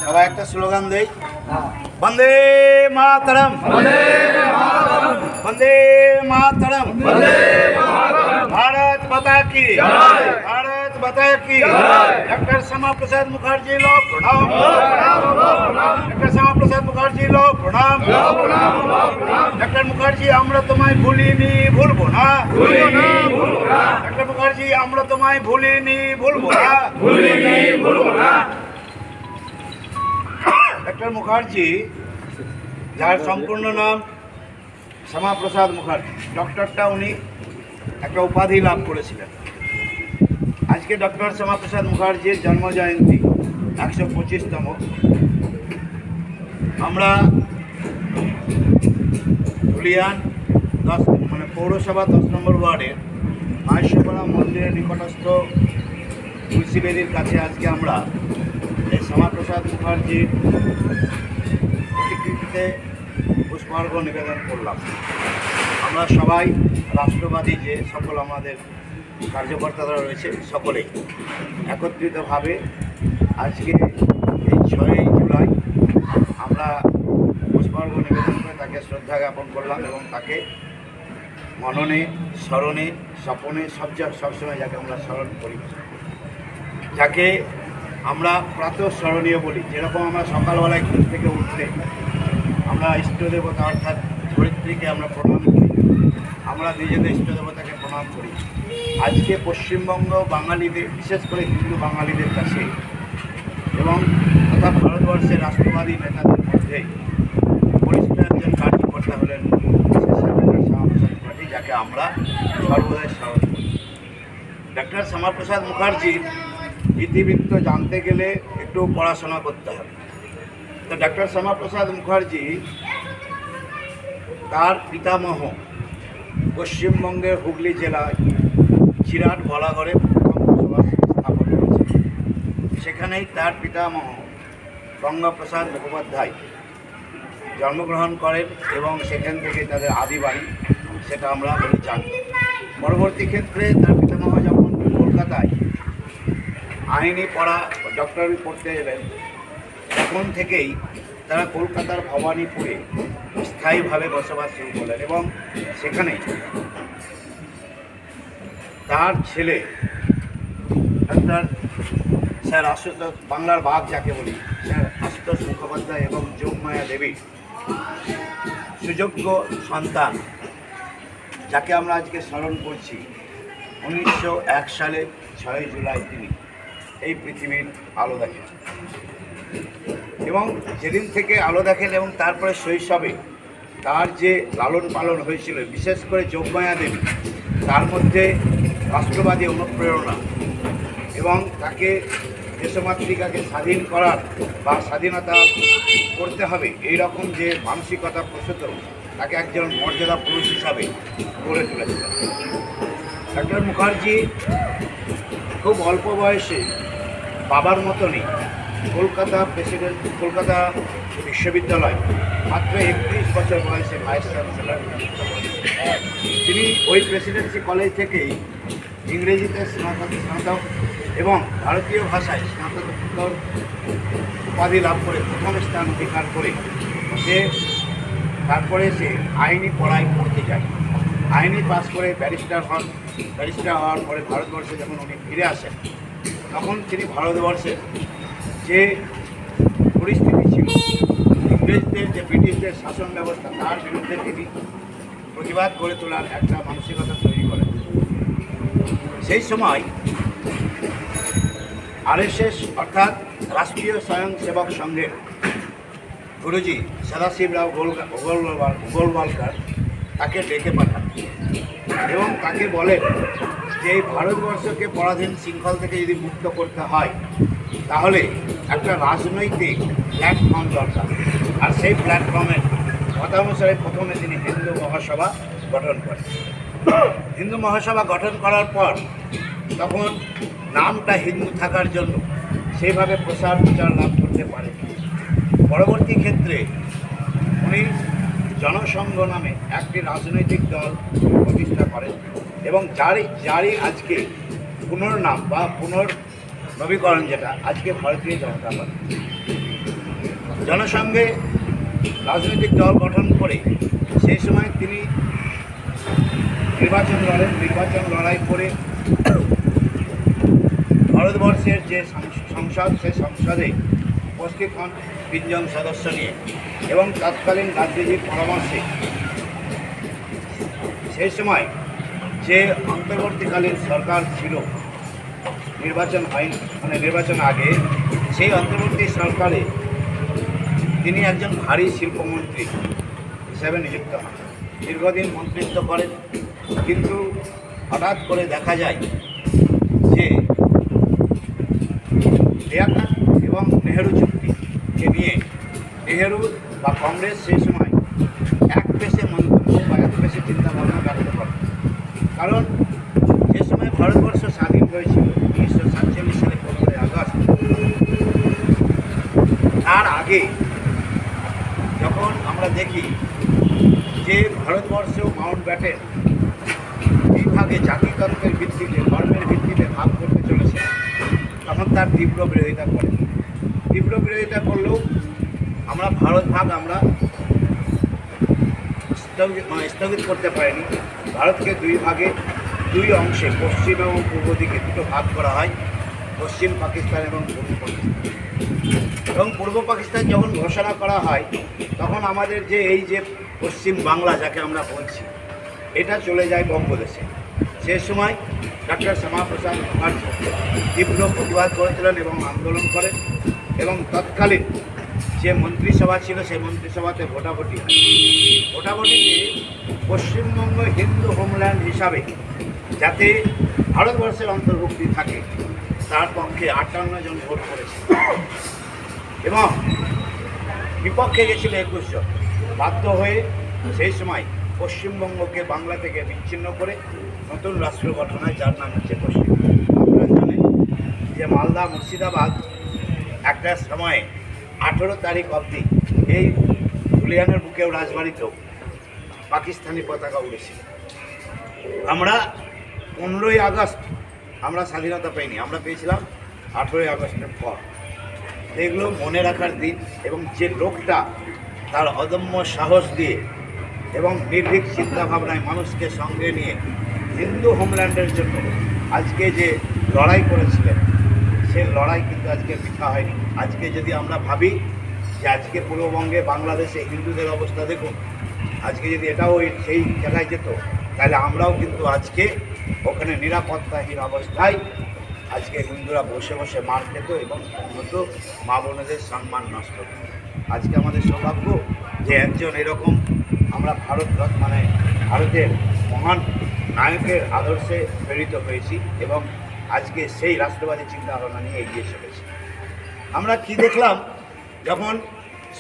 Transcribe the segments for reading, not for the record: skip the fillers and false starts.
সবাই একটা স্লোগান দেই, বন্দে মাতরম, বন্দে মাতরম, भारत माता की जय, भारत माता की जय। डॉक्टर श्यामा प्रसाद मुखर्जी लो प्रणाम, डॉक्टर श्यामा प्रसाद मुखर्जी लो प्रणाम। डॉक्टर मुखर्जी আমরা তোমায় ভুলিনি ভুলবো না, डॉक्टर मुखर्जी আমরা তোমায় ভুলিনি ভুলবো না। डॉक्टर मुखर्जी যার সম্পূর্ণ নাম শ্যামা প্রসাদ মুখার্জি, ডক্টরটা উনি একটা উপাধি লাভ করেছিলেন। আজকে ডক্টর শ্যামা প্রসাদ মুখার্জির জন্মজয়ন্তী 125তম। আমরা ধুলিয়ান 10 পৌরসভা 10 নম্বর ওয়ার্ডের আয়ুষ্যপাড়া মন্দিরের নিকটস্থ তুলসী বেদির কাছে আজকে আমরা এই শ্যামা প্রসাদ মুখার্জির প্রতিকৃতিতে পুষ্পার্ঘ্য নিবেদন করলাম। আমরা সবাই রাষ্ট্রবাদী যে সকল আমাদের কার্যকর্তারা রয়েছে সকলেই একত্রিতভাবে আজকে এই 6ই জুলাই আমরা পুষ্পার্ঘ্য নিবেদন করে তাকে শ্রদ্ধা জ্ঞাপন করলাম এবং তাকে মননে, স্মরণে, স্বপনে সবসময় যাকে আমরা স্মরণ করি, যাকে আমরা প্রাতঃস্মরণীয় বলি। যেরকম আমরা সকালবেলায় ঘুম থেকে উঠলে আমরা ইষ্টদেবতা অর্থাৎ ধরিত্রীকে আমরা প্রণাম করি, আমরা নিজেদের ইষ্টদেবতাকে প্রণাম করি। আজকে পশ্চিমবঙ্গ বাঙালিদের, বিশেষ করে হিন্দু বাঙালিদের কাছে এবং তথা ভারতবর্ষের রাষ্ট্রবাদী নেতাদের মধ্যে বরিষ্ঠ একজন কার্যকর্তা হলেন শ্যামা প্রসাদ মুখার্জি, যাকে আমরা সর্বদাই স্মরণ করি। ডক্টর শ্যামা প্রসাদ মুখার্জির ইতিবৃত্ত জানতে গেলে একটু পড়াশোনা করতে হবে। তো ডক্টর শ্যামা প্রসাদ মুখার্জি তার পিতামহ পশ্চিমবঙ্গের হুগলি জেলায় চিরাট বলাগড়ে প্রথম বসবাস স্থাপন করেছে। সেখানেই তার পিতামহ গঙ্গাপ্রসাদ মুখোপাধ্যায় জন্মগ্রহণ করেন এবং সেখান থেকে তাদের আদি বাড়ি, সেটা আমরা জানি। পরবর্তী ক্ষেত্রে তার পিতামহ যখন কলকাতায় আইনি পড়া ডক্টরি পড়তে এলেন, তখন থেকেই তারা কলকাতার ভবানীপুরে স্থায়ীভাবে বসবাস শুরু করলেন এবং সেখানে তার ছেলে ডক্টর স্যার আশুতোষ, বাংলার বাঘ যাকে বলি, স্যার আশুতোষ মুখোপাধ্যায় এবং যোগমায়া দেবী সুযোগ্য সন্তান, যাকে আমরা আজকে স্মরণ করছি। 1901 সালে 6ই জুলাই তিনি এই পৃথিবীর আলো দেখেন এবং যেদিন থেকে আলো দেখেন এবং তারপরে শৈশবে তার যে লালন পালন হয়েছিল, বিশেষ করে যোগমায়া দেবী, তার মধ্যে রাষ্ট্রবাদী অনুপ্রেরণা এবং তাকে দেশমাতৃকাকে স্বাধীন করার বা স্বাধীনতা করতে হবে এই রকম যে মানসিকতা প্রসূত, তাকে একজন মর্যাদা পুরুষ হিসাবে গড়ে তুলেছিলেন। ডক্টর মুখার্জি খুব অল্প বয়সে বাবার মতনই কলকাতা বিশ্ববিদ্যালয় মাত্র 31 বছর বয়সে ভাইস চ্যান্সেলর। তিনি ওই প্রেসিডেন্সি কলেজ থেকেই ইংরেজিতে স্নাতক এবং ভারতীয় ভাষায় স্নাতকোত্তর উপাধি লাভ করে প্রথম স্থান অধিকার করে তারপরে সে আইনি পড়াই করতে যায়। আইনি পাস করে ব্যারিস্টার হন। ব্যারিস্টার হওয়ার পরে ভারতবর্ষে যখন উনি ফিরে আসেন, তখন তিনি ভারতবর্ষের যে পরিস্থিতি ছিল, ইংরেজদের যে ব্রিটিশদের শাসন ব্যবস্থা, তার বিরুদ্ধে তিনি প্রতিবাদ গড়ে তোলার একটা মানসিকতা তৈরি করেন। সেই সময় আরএসএস অর্থাৎ রাষ্ট্রীয় স্বয়ংসেবক সংঘের গুরুজি সদাশিবরাও গোলওয়ালকার তাকে ডেকে পাঠান এবং তাকে বলেন যে এই ভারতবর্ষকে পরাধীন শৃঙ্খল থেকে যদি মুক্ত করতে হয়, তাহলে একটা রাজনৈতিক প্ল্যাটফর্ম দরকার। আর সেই প্ল্যাটফর্মের মতানুসারে প্রথমে তিনি হিন্দু মহাসভা গঠন করেন। হিন্দু মহাসভা গঠন করার পর তখন নামটা হিন্দু থাকার জন্য সেইভাবে প্রচার লাভ করতে পারে। পরবর্তী ক্ষেত্রে উনি জনসংঘ নামে একটি রাজনৈতিক দল প্রতিষ্ঠা করেন এবং যারই আজকে পুনর্নাম বা পুনর্নবীকরণ, যেটা আজকে ভারতীয় জনতা পার্টি। জনসংঘে রাজনৈতিক দল গঠন করে সেই সময় তিনি নির্বাচন লড়াই করে ভারতবর্ষের যে সংসদ সেই সংসদে উপস্থিত হন 3 জন সদস্য নিয়ে এবং তৎকালীন গান্ধীজির পরামর্শে সেই সময় যে অন্তর্বর্তীকালীন সরকার ছিল নির্বাচন হয়নি নির্বাচন আগে সেই অন্তর্বর্তী সরকারে তিনি একজন ভারী শিল্পমন্ত্রী হিসাবে নিযুক্ত হন। দীর্ঘদিন মন্ত্রিত্ব করেন, কিন্তু হঠাৎ করে দেখা যায় যে লিয়াকত এবং নেহেরু চুক্তিকে নিয়ে নেহেরু বা কংগ্রেস সেই সময় এক পেশে মন্তব্য বা এক পেশে চিন্তাভাবনা ব্যক্ত করে। কারণ যে সময় ভারতবর্ষ স্বাধীন হয়েছিল 1947 সালে 15ই আগস্ট, তার আগে যখন আমরা দেখি যে ভারতবর্ষ মাউন্ট ব্যাটেন এইভাবে জাতিতন্ত্রের ভিত্তিতে ধর্মের ভিত্তিতে ভাগ করতে চলেছে, তখন তার তীব্র বিরোধিতা করে। তীব্র বিরোধিতা করলেও আমরা ভারত ভাগ আমরা স্থগিত করতে পারিনি। ভারতকে 2 ভাগে 2 অংশে পশ্চিম এবং পূর্ব দিকে 2টো ভাগ করা হয়, পশ্চিম পাকিস্তান এবং পূর্ব পাকিস্তান। এবং পূর্ব পাকিস্তান যখন ঘোষণা করা হয় তখন আমাদের যে এই যে পশ্চিম বাংলা যাকে আমরা বলছি, এটা চলে যায় বঙ্গদেশে। সে সময় ডক্টর শ্যামাপ্রসাদ মুখার্জি তীব্র প্রতিবাদ করেছিলেন এবং আন্দোলন করেন এবং তৎকালীন যে মন্ত্রিসভা ছিল সেই মন্ত্রিসভাতে ভোটাভুটি হয়। ভোটাভুটিতে পশ্চিমবঙ্গ হিন্দু হোমল্যান্ড হিসাবে যাতে ভারতবর্ষের অন্তর্ভুক্তি থাকে তার পক্ষে 58 জন ভোট করেছে এবং বিপক্ষে গেছিল 21 জন। বাধ্য হয়ে সেই সময় পশ্চিমবঙ্গকে বাংলা থেকে বিচ্ছিন্ন করে নতুন রাষ্ট্র গঠন হয়, যার নাম হচ্ছে পশ্চিমবঙ্গ। আপনারা জানেন যে মালদা মুর্শিদাবাদ একটা সময়ে 18 তারিখ অবধি এই ধুলিয়ানের বুকেও রাজবাড়িতেও পাকিস্তানি পতাকা উড়েছিল। আমরা 15ই আগস্ট আমরা স্বাধীনতা পাইনি, আমরা পেয়েছিলাম 18ই আগস্টের পর। এগুলো মনে রাখার দিন এবং যে লোকটা তার অদম্য সাহস দিয়ে এবং নির্ভীক চিন্তাভাবনায় মানুষকে সঙ্গে নিয়ে হিন্দু হোমল্যান্ডের জন্য আজকে যে লড়াই করেছিলেন, সে লড়াই কিন্তু আজকে বৃথা হয়নি। আজকে যদি আমরা ভাবি যে আজকে পূর্ববঙ্গে বাংলাদেশে হিন্দুদের অবস্থা দেখুন, আজকে যদি এটাও সেই জায়গায় যেত তাহলে আমরাও কিন্তু আজকে ওখানে নিরাপত্তাহীন অবস্থায় আজকে হিন্দুরা বসে বসে মার খেত এবং উন্নত মা বোনেদের সম্মান নষ্ট হতো। আজকে আমাদের সৌভাগ্য যে একজন এরকম আমরা ভারতের মহান নায়কের আদর্শে প্রেরিত হয়েছি এবং আজকে সেই রাষ্ট্রবাদী চিন্তাভাবনা নিয়ে এগিয়ে চলেছি। আমরা কি দেখলাম, যখন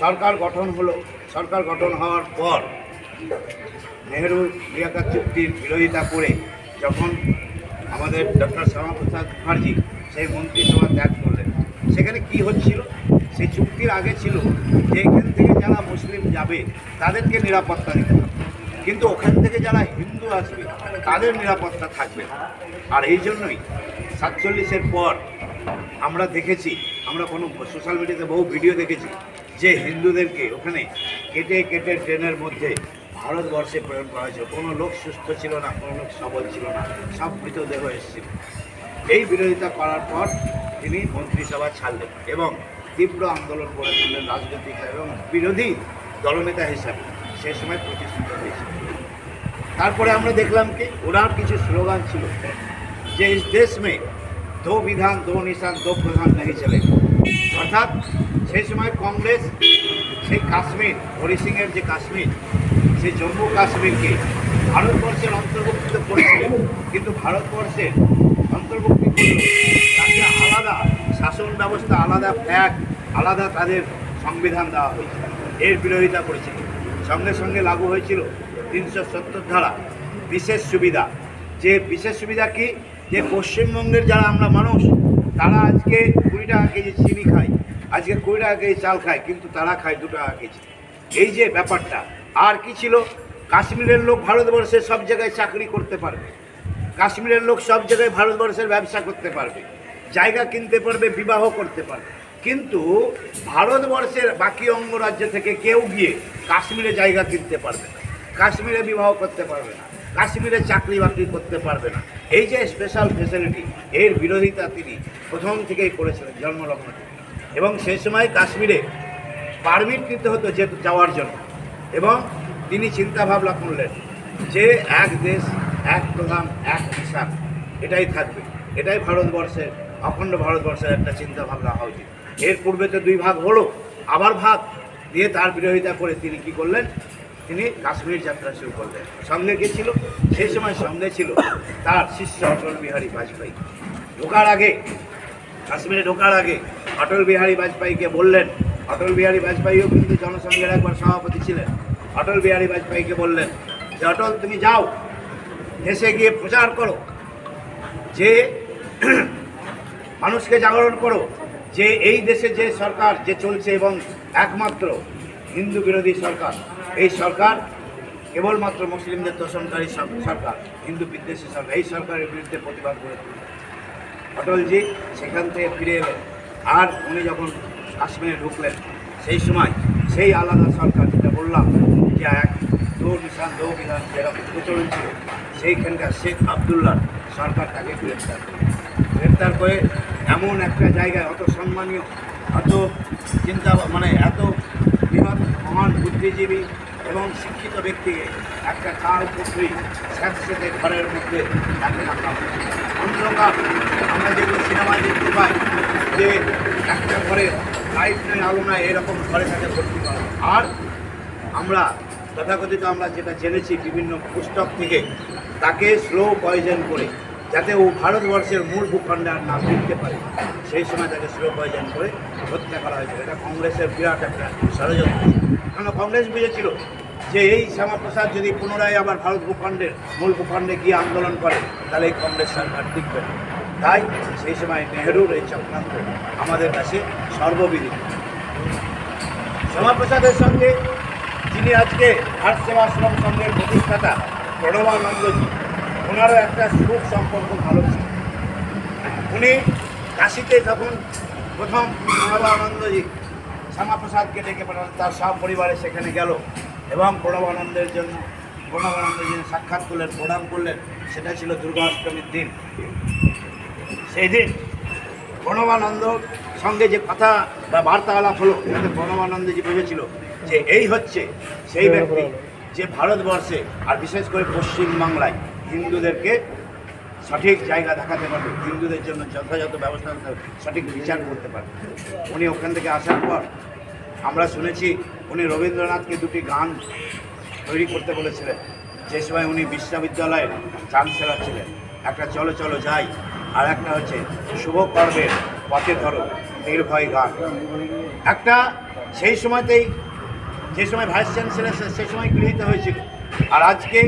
সরকার গঠন হলো, সরকার গঠন হওয়ার পর নেহেরু লিয়াকত চুক্তির বিরোধিতা করে যখন আমাদের ডক্টর শ্যামাপ্রসাদ মুখার্জি সেই মন্ত্রিসভা ত্যাগ করলেন, সেখানে কি হচ্ছিল, সেই চুক্তির আগে ছিল যে এখান থেকে যারা মুসলিম যাবে তাদেরকে নিরাপত্তা দিতে হবে, কিন্তু ওখান থেকে যারা হিন্দু আসবে তাদের নিরাপত্তা থাকবে না। আর এই জন্যই 47-এর পর আমরা দেখেছি, আমরা কোনো সোশ্যাল মিডিয়াতে বহু ভিডিও দেখেছি যে হিন্দুদেরকে ওখানে কেটে কেটে ট্রেনের মধ্যে ভারতবর্ষে প্রেরণ করা হয়েছিল। কোনো লোক সুস্থ ছিল না, কোনো লোক সবল ছিল না, সব মৃতদেহ এসেছিল। এই বিরোধিতা করার পর তিনি মন্ত্রিসভা ছাড়লেন এবং তীব্র আন্দোলন করে তুললেন রাজনৈতিক এবং বিরোধী দলনেতা হিসাবে সে সময় প্রতিষ্ঠিত হয়েছিল। তারপরে আমরা দেখলাম কি ওনার কিছু স্লোগান ছিল যে ইস দেশ মে দো বিধান দো নিশান দো প্রধান नहीं চলেगा। অর্থাৎ সেই সময় কংগ্রেস সেই কাশ্মীর, হরি সিংয়ের যে কাশ্মীর, সেই জম্মু কাশ্মীরকে ভারতবর্ষের অন্তর্ভুক্ত করেছিলেন, কিন্তু ভারতবর্ষের অন্তর্ভুক্তি করলে তাকে আলাদা শাসন ব্যবস্থা, আলাদা ফ্ল্যাগ, আলাদা তাদের সংবিধান দেওয়া হয়েছিল। এর বিরোধিতা করেছিল। সঙ্গে সঙ্গে লাগু হয়েছিল 370 ধারা, বিশেষ সুবিধা। যে বিশেষ সুবিধা কি, যে পশ্চিমবঙ্গের যারা আমরা মানুষ তারা আজকে 20 টাকা কেজি চিনি খায়, আজকে 20 টাকা কেজি চাল খায়, কিন্তু তারা খায় 2 টাকা কেজি। এই যে ব্যাপারটা। আর কি ছিল, কাশ্মীরের লোক ভারতবর্ষের সব জায়গায় চাকরি করতে পারবে, কাশ্মীরের লোক সব জায়গায় ভারতবর্ষের ব্যবসা করতে পারবে, জায়গা কিনতে পারবে, বিবাহ করতে পারবে। কিন্তু ভারতবর্ষের বাকি অঙ্গরাজ্য থেকে কেউ গিয়ে কাশ্মীরে জায়গা কিনতে পারবে না, কাশ্মীরে বিবাহ করতে পারবে না, কাশ্মীরে চাকরি বাকরি করতে পারবে না। এই যে স্পেশাল ফেসিলিটি, এর বিরোধিতা তিনি প্রথম থেকেই করেছিলেন জন্মলগ্ন থেকে। এবং সেই সময় কাশ্মীরে পারমিট নিতে হতো যে যাওয়ার জন্য। এবং তিনি চিন্তা ভাবনা করলেন যে এক দেশ, এক প্রধান, এক কিষাণ, এটাই থাকবে, এটাই ভারতবর্ষের, অখণ্ড ভারতবর্ষের একটা চিন্তা ভাবনা হওয়া উচিত। এর পূর্বে তো দুই ভাগ হলো, আবার ভাগ দিয়ে তার বিরোধিতা করে তিনি কি করলেন, তিনি কাশ্মীর যাত্রা শুরু করলেন। সঙ্গে গেছিল, সেই সময় সঙ্গে ছিল তার শিষ্য অটল বিহারী বাজপেয়ী। ঢোকার আগে, কাশ্মীরে ঢোকার আগে অটল বিহারী বাজপেয়ীকে বললেন, অটল বিহারী বাজপেয়ীও কিন্তু জনসংঘের একবার সভাপতি ছিলেন। অটল বিহারী বাজপেয়ীকে বললেন যে অটল, তুমি যাও, দেশে গিয়ে প্রচার করো, যে মানুষকে জাগরণ করো যে এই দেশে যে সরকার যে চলছে এবং একমাত্র হিন্দু বিরোধী সরকার, এই সরকার কেবলমাত্র মুসলিমদের তোষণকারী সরকার, হিন্দু বিদ্বেষী সরকার, এই সরকারের বিরুদ্ধে প্রতিবাদ করে তুললেন। অটলজি সেখান থেকে ফিরে এলেন, আর উনি যখন কাশ্মীরে ঢুকলেন সেই সময় সেই আলাদা সরকার, যেটা বললাম যে এক দো নিশান দো বিধান যেরকম প্রচলন ছিল, সেইখানকার শেখ আবদুল্লাহ সরকার তাকে গ্রেপ্তার করে এমন একটা জায়গায় অত সম্মানীয়, অত চিন্তা এত বৃহৎ মহান বুদ্ধিজীবী এবং শিক্ষিত ব্যক্তিকে একটা কাল পুত্রী স্যাঁতস্যাঁতে ঘরের মধ্যে তাকে রাখা হয়। অন্ধকার, আমরা যেগুলো সিনেমায় দেখতে পাই যে একটা ঘরে লাইট নেই, আলো নাই, এরকম ঘরে তাকে ভর্তি করা হয়। আর আমরা তথাকথিত আমরা যেটা জেনেছি বিভিন্ন পুস্তক থেকে, তাকে স্লো পয়জন করে, যাতে ও ভারতবর্ষের মূল ভূখণ্ডে আর না ফিরতে পারে, সেই সময় তাকে স্লো পয়জন করে হত্যা করা হয়েছিল। এটা কংগ্রেসের বিরাট একটা ষড়যন্ত্র। কারণ কংগ্রেস বুঝেছিল যে এই শ্যামাপ্রসাদ যদি পুনরায় আবার ভারত ভূখণ্ডের মূল ভূখণ্ডে গিয়ে আন্দোলন করে, তাহলে এই কংগ্রেস সরকার টিকবে না। তাই সেই সময় নেহরুর এই চক্রান্ত আমাদের কাছে সর্ববিদিত। শ্যামাপ্রসাদের সঙ্গে যিনি আজকে ভারত সেবাশ্রম সংঘের প্রতিষ্ঠাতা প্রণবানন্দজি, ওনারও একটা সুখ সম্পর্ক ভালো ছিল। উনি কাশিতে যখন প্রথম প্রণবানন্দজি শ্যামাপ্রসাদকে ডেকে পাঠালেন, তার সব পরিবারে সেখানে গেল এবং প্রণবানন্দজি সাক্ষাৎ করলেন, প্রণাম করলেন। সেটা ছিল দুর্গা অষ্টমীর দিন। সেই দিন প্রণবানন্দর সঙ্গে যে কথা বা বার্তালাপ হলো, তাতে প্রণবানন্দজি বুঝেছিল যে এই হচ্ছে সেই ব্যক্তি যে ভারতবর্ষে আর বিশেষ করে পশ্চিমবাংলায় হিন্দুদেরকে সঠিক জায়গা দেখাতে পারবে, হিন্দুদের জন্য যথাযথ ব্যবস্থা সঠিক বিচার করতে পারবে। উনি ওখান থেকে আসার পর আমরা শুনেছি উনি রবীন্দ্রনাথকে দুটি গান তৈরি করতে বলেছিলেন, যে সময় উনি বিশ্ববিদ্যালয়ের চ্যান্সেলর ছিলেন। একটা চলো চলো যাই, আর একটা হচ্ছে শুভ কর্মের পথে ধরো নির্ভয় গান। একটা সেই সময়তেই, যে সময় ভাইস চ্যান্সেলর সেই সময় গৃহীত হয়েছিল। আর আজকে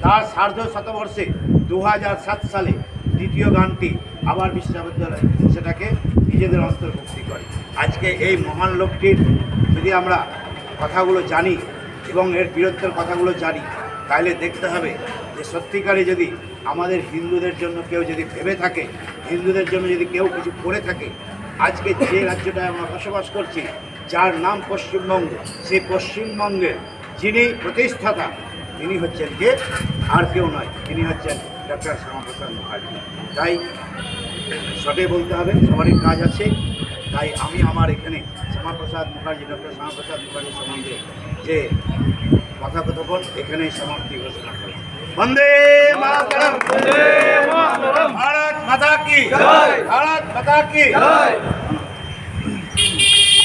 তার সার্ধ শতবর্ষে 2007 সালে দ্বিতীয় গানটি আবার বিশ্ববিদ্যালয় সেটাকে নিজেদের অন্তর্ভুক্তি করে। আজকে এই মহান লোকটির যদি আমরা কথাগুলো জানি এবং এর বীরত্বের কথাগুলো জানি, তাহলে দেখতে হবে যে সত্যিকারে যদি আমাদের হিন্দুদের জন্য কেউ যদি ভেবে থাকে, হিন্দুদের জন্য যদি কেউ কিছু করে থাকে, আজকে যে রাজ্যটায় আমরা বসবাস করছি, যার নাম পশ্চিমবঙ্গ, সেই পশ্চিমবঙ্গের যিনি প্রতিষ্ঠাতা, তিনি হচ্ছেন কে? আর কেউ নয়, তিনি হচ্ছেন ডক্টর শ্যামাপ্রসাদ মুখার্জি। তাই সঠিক বলতে হবে, সবারই কাজ আছে। তাই আমি আমার এখানে শ্যামাপ্রসাদ মুখার্জি, ডক্টর শ্যামাপ্রসাদ মুখার্জি সম্বন্ধে যে কথাকথন এখানেই সমাপ্তি ঘোষণা করি। বন্দে মাতরম, ভারত মাতা কি জয়, ভারত মাতা কি জয়।